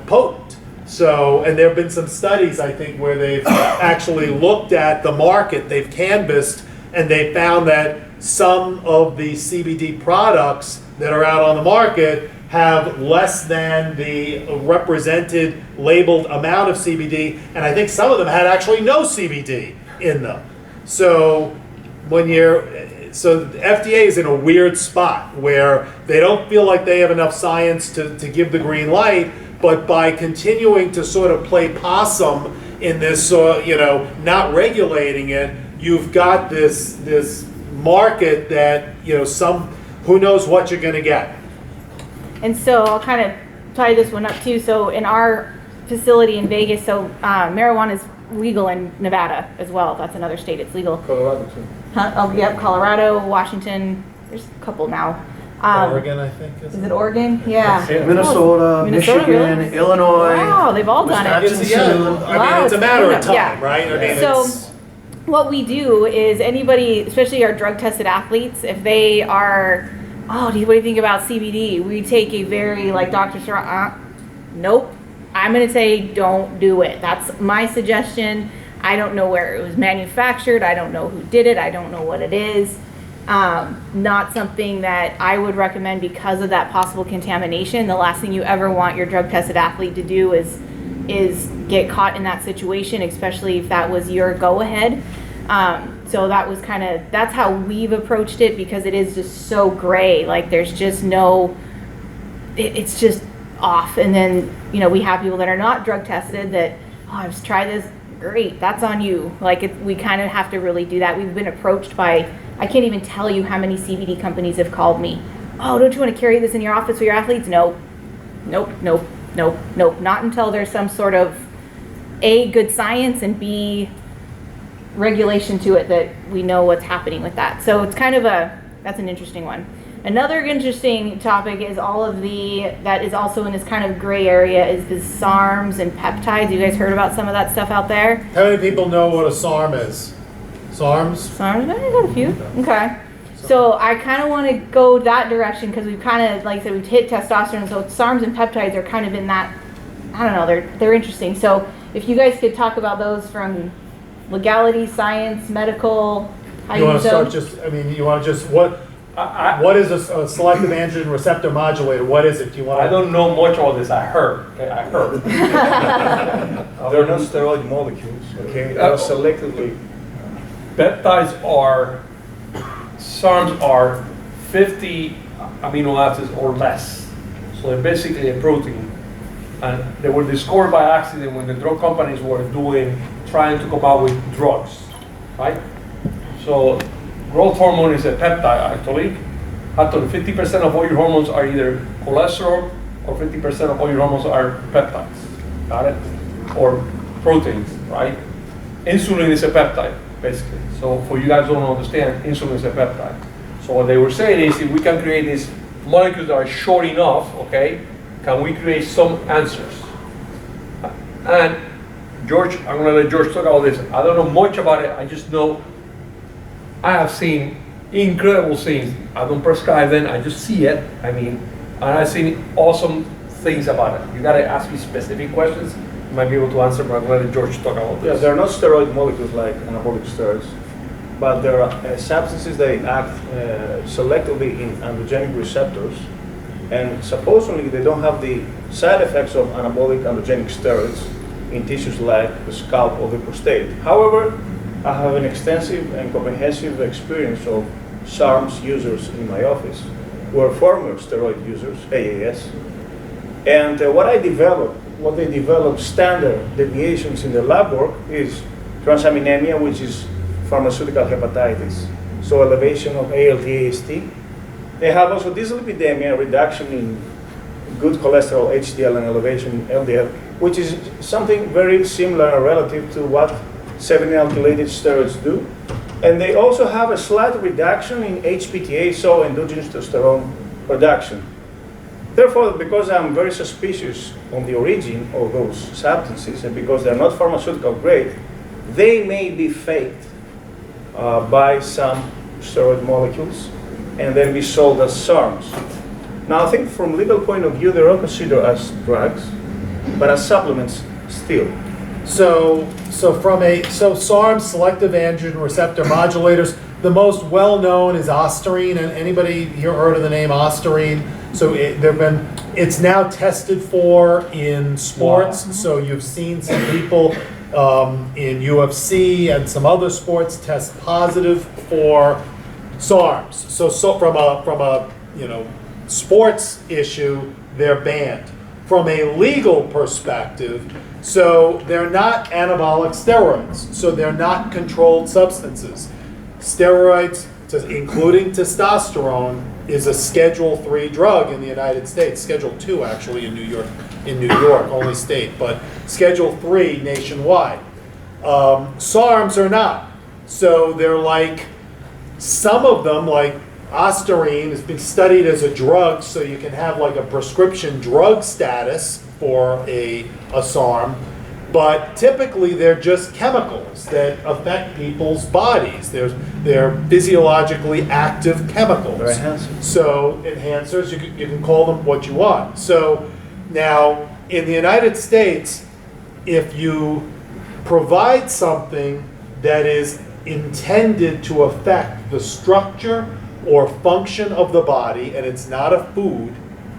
potent. So, and there have been some studies, I think, where they've actually looked at the market, they've canvassed, and they found that some of the CBD products that are out on the market have less than the represented labeled amount of CBD, and I think some of them had actually no CBD in them. So so the FDA is in a weird spot where they don't feel like they have enough science to give the green light, but by continuing to sort of play possum in this, not regulating it, you've got this market that, who knows what you're going to get. And so I'll kind of tie this one up too. So in our facility in Vegas, marijuana is legal in Nevada as well. That's another state it's legal. Colorado too. Oh, yep, Colorado, Washington. There's a couple now. Oregon, I think. Is it Oregon? Yeah. Minnesota, Minnesota, Michigan, really? Illinois. Wow, they've all done it. Wisconsin soon. It's a matter of time, Yeah. right? I mean, So it's, what we do is anybody, especially our drug tested athletes, if they are, what do you think about CBD? We take a very Dr. Sarah, nope. I'm going to say don't do it. That's my suggestion. I don't know where it was manufactured. I don't know who did it. I don't know what it is. Not something that I would recommend because of that possible contamination. The last thing you ever want your drug tested athlete to do is get caught in that situation, especially if that was your go ahead. So that was that's how we've approached it, because it is just so gray. There's just it's just off. And then, we have people that are not drug tested that, I've tried this, great, that's on you. Like, we kind of have to really do that. We've been approached by, I can't even tell you how many CBD companies have called me. Oh, don't you want to carry this in your office with your athletes? Nope. Nope, nope, nope, nope. Not until there's some sort of A, good science, and B, regulation to it that we know what's happening with that. So it's kind of that's an interesting one. Another interesting topic is that is also in this kind of gray area is the SARMs and peptides. You guys heard about some of that stuff out there? How many people know what a SARM is? SARMs? SARMs, I got a few. Okay. So I kind of want to go that direction because we've kind of, like I said, we've hit testosterone. So SARMs and peptides are kind of in that, I don't know, they're interesting. So if you guys could talk about those from legality, science, medical, how You want use to start them. just, I mean, you want to just, what is a selective androgen receptor modulator? What is it? Do you want I don't know much about this. I heard. Okay, I heard. They're not steroid molecules, okay? They're selectively. Peptides are, SARMs are 50 amino acids or less. So they're basically a protein. And they were discovered by accident when the drug companies were trying to come out with drugs, right? So growth hormone is a peptide actually. Actually 50% of all your hormones are either cholesterol or 50% of all your hormones are peptides, got it? Or proteins, right? Insulin is a peptide, basically. So for you guys who don't understand, insulin is a peptide. So what they were saying is if we can create these molecules that are short enough, okay, can we create some answers? And George, I'm gonna let George talk about this. I don't know much about it, I just know I have seen incredible things. I don't prescribe them, I just see it. I mean, and I've seen awesome things about it. You gotta ask me specific questions, you might be able to answer, but I'm gonna let George talk about Yeah, this. they're not steroid molecules like anabolic steroids, but there are substances that act selectively in androgenic receptors, and supposedly they don't have the side effects of anabolic androgenic steroids in tissues like the scalp or the prostate. However, I have an extensive and comprehensive experience of SARMs users in my office who are former steroid users, AAS. And what they developed standard deviations in the lab work is transaminemia, which is pharmaceutical hepatitis. So elevation of ALT, AST. They have also dyslipidemia, reduction in good cholesterol, HDL, and elevation in LDL, which is something very similar and relative to what 7-alkylated steroids do. And they also have a slight reduction in HPTA, so endogenous testosterone production. Therefore, because I'm very suspicious on the origin of those substances, and because they're not pharmaceutical grade, they may be faked by some steroid molecules and then be sold as SARMs. Now, I think from legal point of view, they're all considered as drugs, but as supplements still. So SARM, selective androgen receptor modulators, the most well-known is Ostarine, and anybody here heard of the name Ostarine? So it's now tested for in sports, so you've seen some people in UFC and some other sports test positive for SARMs. So from a sports issue, they're banned. From a legal perspective, so they're not anabolic steroids, so they're not controlled substances. Steroids, including testosterone, is a Schedule III drug in the United States. Schedule II actually in New York, only state, but Schedule III nationwide. SARMs are not. So they're like, some of them, like Ostarine, has been studied as a drug, so you can have like a prescription drug status for a SARM, but typically they're just chemicals that affect people's bodies. They're physiologically active chemicals. They're enhancers. So enhancers, you can call them what you want. So now in the United States, if you provide something that is intended to affect the structure or function of the body, and it's not a food,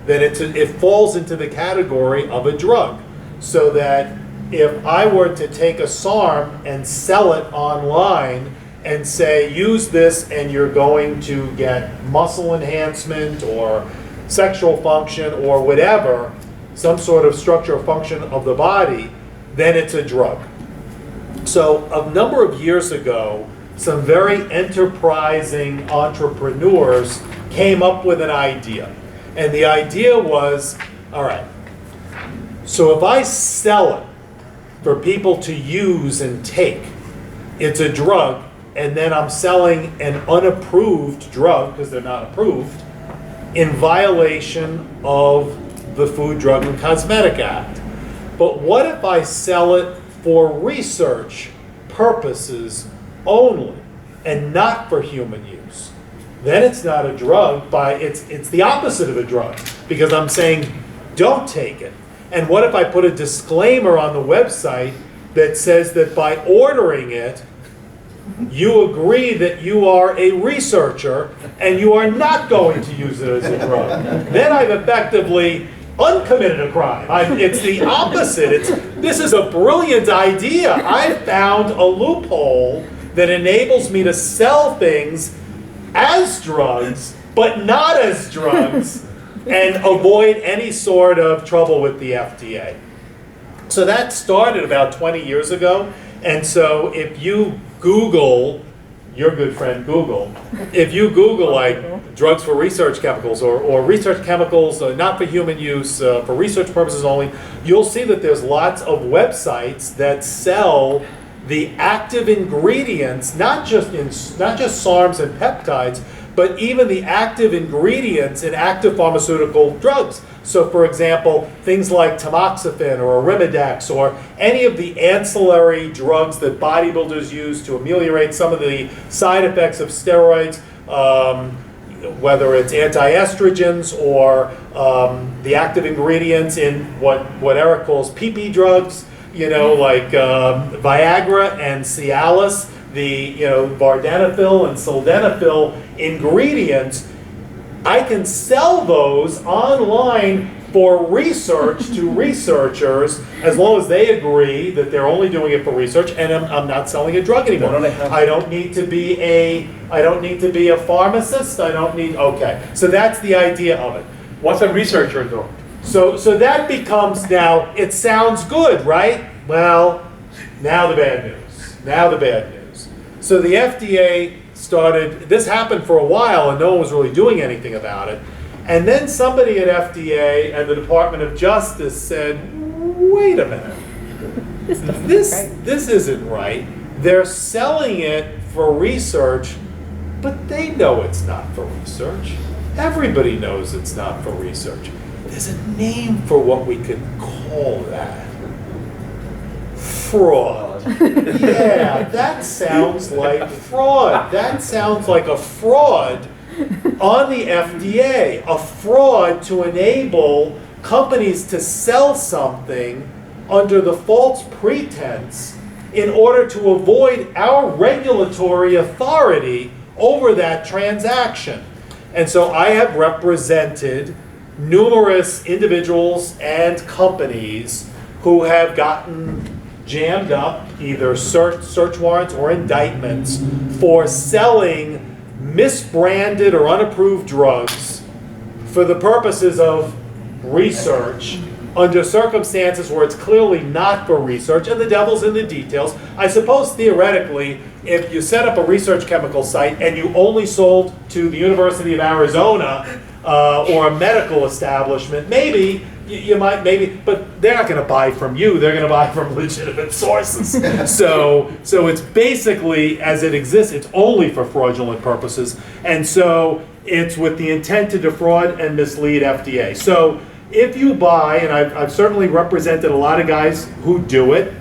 then it falls into the category of a drug. So that if I were to take a SARM and sell it online and say, use this and you're going to get muscle enhancement or sexual function or whatever, some sort of structure or function of the body, then it's a drug. So a number of years ago, some very enterprising entrepreneurs came up with an idea. And the idea was, all right, so if I sell it for people to use and take, it's a drug, and then I'm selling an unapproved drug, because they're not approved, in violation of the Food, Drug, and Cosmetic Act. But what if I sell it for research purposes only and not for human use? Then it's not a drug, it's the opposite of a drug, because I'm saying don't take it. And what if I put a disclaimer on the website that says that by ordering it, you agree that you are a researcher and you are not going to use it as a drug? Then I've effectively uncommitted a crime. It's the opposite. This is a brilliant idea. I found a loophole that enables me to sell things as drugs, but not as drugs, and avoid any sort of trouble with the FDA. So that started about 20 years ago. And so if you Google, your good friend Google, if you Google like drugs for research chemicals or research chemicals not for human use, for research purposes only, you'll see that there's lots of websites that sell the active ingredients, not just SARMs and peptides, but even the active ingredients in active pharmaceutical drugs. So for example, things like tamoxifen or Arimidex or any of the ancillary drugs that bodybuilders use to ameliorate some of the side effects of steroids, whether it's anti-estrogens or the active ingredients in what Eric calls pee-pee drugs, like Viagra and Cialis, the vardenafil and sildenafil ingredients. I can sell those online for research to researchers as long as they agree that they're only doing it for research, and I'm not selling a drug anymore. I don't need to be a pharmacist. Okay. So that's the idea of it. What's a researcher though? So that becomes now, it sounds good, right? Well, now the bad news. So the FDA started, this happened for a while and no one was really doing anything about it. And then somebody at FDA and the Department of Justice said, wait a minute, this isn't right. They're selling it for research, but they know it's not for research. Everybody knows it's not for research. There's a name for what we could call that. Fraud. Yeah, that sounds like fraud. That sounds like a fraud on the FDA. A fraud to enable companies to sell something under the false pretense in order to avoid our regulatory authority over that transaction. And so I have represented numerous individuals and companies who have gotten jammed up, either search warrants or indictments, for selling misbranded or unapproved drugs for the purposes of research under circumstances where it's clearly not for research, and the devil's in the details. I suppose theoretically, if you set up a research chemical site and you only sold to the University of Arizona or a medical establishment, maybe you might, but they're not going to buy from you. They're going to buy from legitimate sources. So it's basically, as it exists, it's only for fraudulent purposes. And so it's with the intent to defraud and mislead FDA. So if you buy, and I've certainly represented a lot of guys who do it,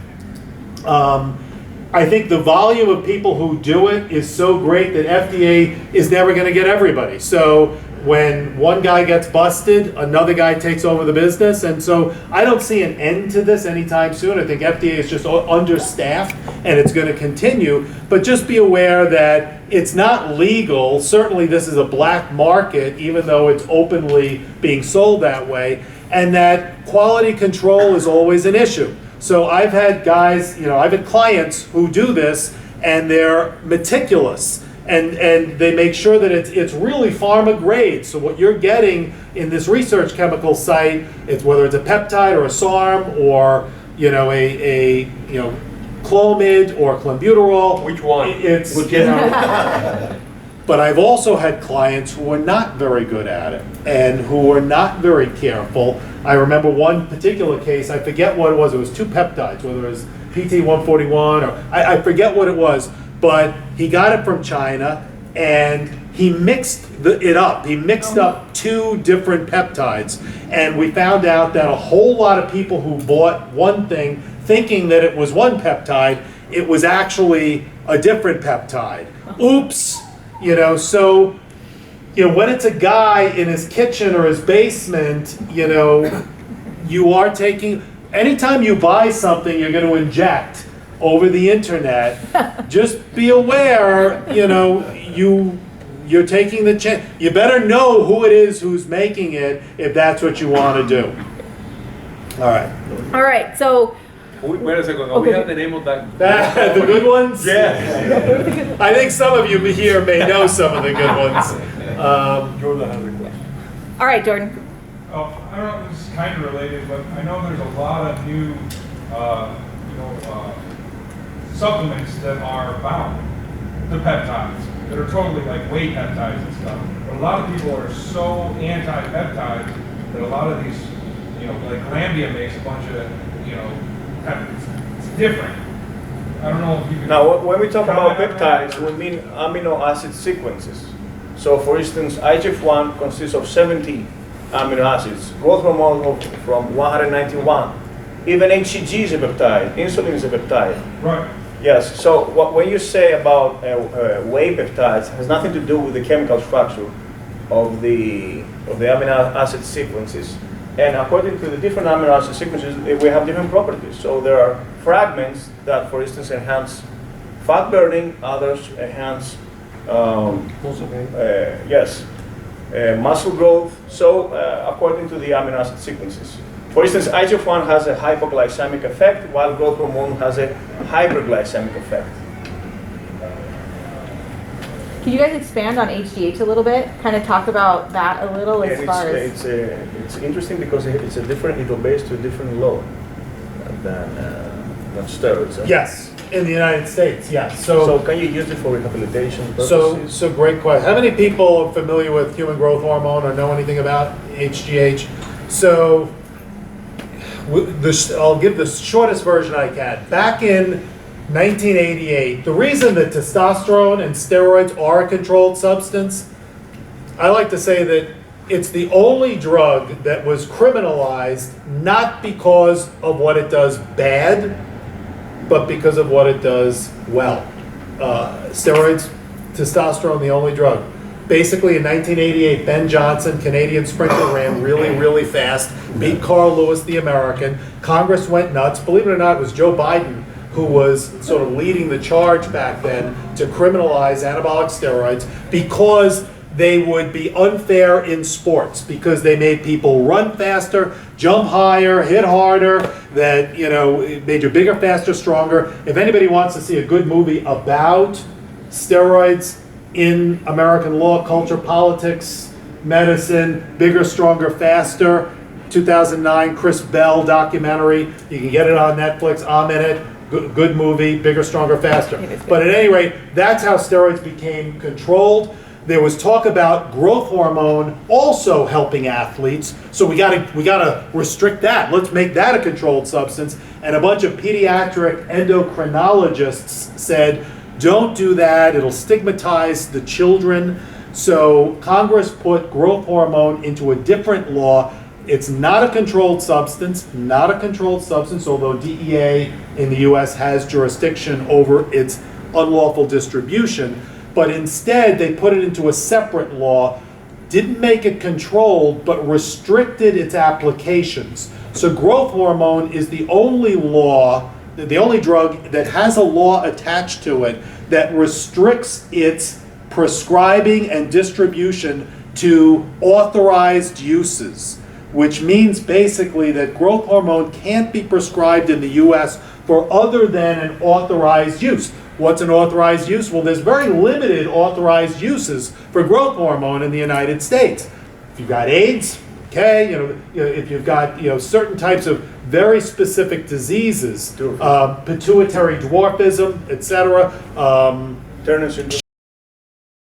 I think the volume of people who do it is so great that FDA is never going to get everybody. So when one guy gets busted, another guy takes over the business. And so I don't see an end to this anytime soon. I think FDA is just understaffed and it's going to continue. But just be aware that it's not legal. Certainly this is a black market, even though it's openly being sold that way. And that quality control is always an issue. So I've had guys, I've had clients who do this and they're meticulous. And they make sure that it's really pharma grade. So what you're getting in this research chemical site, it's whether it's a peptide or a SARM or a Clomid or clenbuterol. Which one? It's, you know, but I've also had clients who are not very good at it and who are not very careful. I remember one particular case, I forget what it was 2 peptides, whether it was PT-141 or, I forget what it was, but he got it from China and he mixed it up. He mixed up 2 different peptides, and we found out that a whole lot of people who bought one thing thinking that it was one peptide, it was actually a different peptide. Oops! You know, so, you know, when it's a guy in his kitchen or his basement, you know, you are taking, anytime you buy something you're going to inject over the internet, just be aware, you know, you're taking the chance. You better know who it is who's making it if that's what you want to do. All right. All right, so Wait a second. We have the name of that. The good ones? Yeah. I think some of you here may know some of the good ones. Jordan has a question. all right, Jordan. Oh, I don't know, this is kind of related, but I know there's a lot of new, supplements that are bound to peptides, that are totally like whey peptides and stuff. But a lot of people are so anti-peptides that a lot of these, like Lambia makes a bunch of, it's different. I don't know if you can. Now, when we talk about comment on that. peptides, we mean amino acid sequences. So, for instance, IGF-1 consists of 70 amino acids, growth hormone from 191. Even HCG is a peptide, insulin is a peptide. Right. Yes, so when you say about whey peptides, it has nothing to do with the chemical structure of the amino acid sequences. And according to the different amino acid sequences, we have different properties. So there are fragments that, for instance, enhance fat burning, others enhance muscle growth. So according to the amino acid sequences. For instance, IGF-1 has a hypoglycemic effect, while growth hormone has a hyperglycemic effect. Can you guys expand on HGH a little bit? Kind of talk about that a little as And far as... it's interesting because it's a different, it obeys to a different law than steroids. Yes, in the United States, yes. So can you use it for rehabilitation purposes? So great question. How many people are familiar with human growth hormone or know anything about HGH? So I'll give the shortest version I can. Back in 1988, the reason that testosterone and steroids are a controlled substance, I like to say that it's the only drug that was criminalized not because of what it does bad, but because of what it does well. Steroids, testosterone, the only drug. Basically, in 1988, Ben Johnson, Canadian sprinter, ran really, really fast, beat Carl Lewis, the American. Congress went nuts. Believe it or not, it was Joe Biden who was sort of leading the charge back then to criminalize anabolic steroids because they would be unfair in sports, because they made people run faster, jump higher, hit harder, that, it made you bigger, faster, stronger. If anybody wants to see a good movie about steroids in American law, culture, politics, medicine, Bigger, Stronger, Faster, 2009 Chris Bell documentary. You can get it on Netflix. I'm in it. Good movie, Bigger, Stronger, Faster. But at any rate, that's how steroids became controlled. There was talk about growth hormone also helping athletes, so we gotta restrict that. Let's make that a controlled substance. And a bunch of pediatric endocrinologists said, don't do that, it'll stigmatize the children. So Congress put growth hormone into a different law. It's not a controlled substance, although DEA in the US has jurisdiction over its unlawful distribution. But instead, they put it into a separate law, didn't make it controlled, but restricted its applications. So growth hormone is the only drug that has a law attached to it that restricts its prescribing and distribution to authorized uses, which means basically that growth hormone can't be prescribed in the US for other than an authorized use. What's an authorized use? Well, there's very limited authorized uses for growth hormone in the United States. If you've got AIDS, Okay, if you've got certain types of very specific diseases, pituitary dwarfism, etc. Turner syndrome.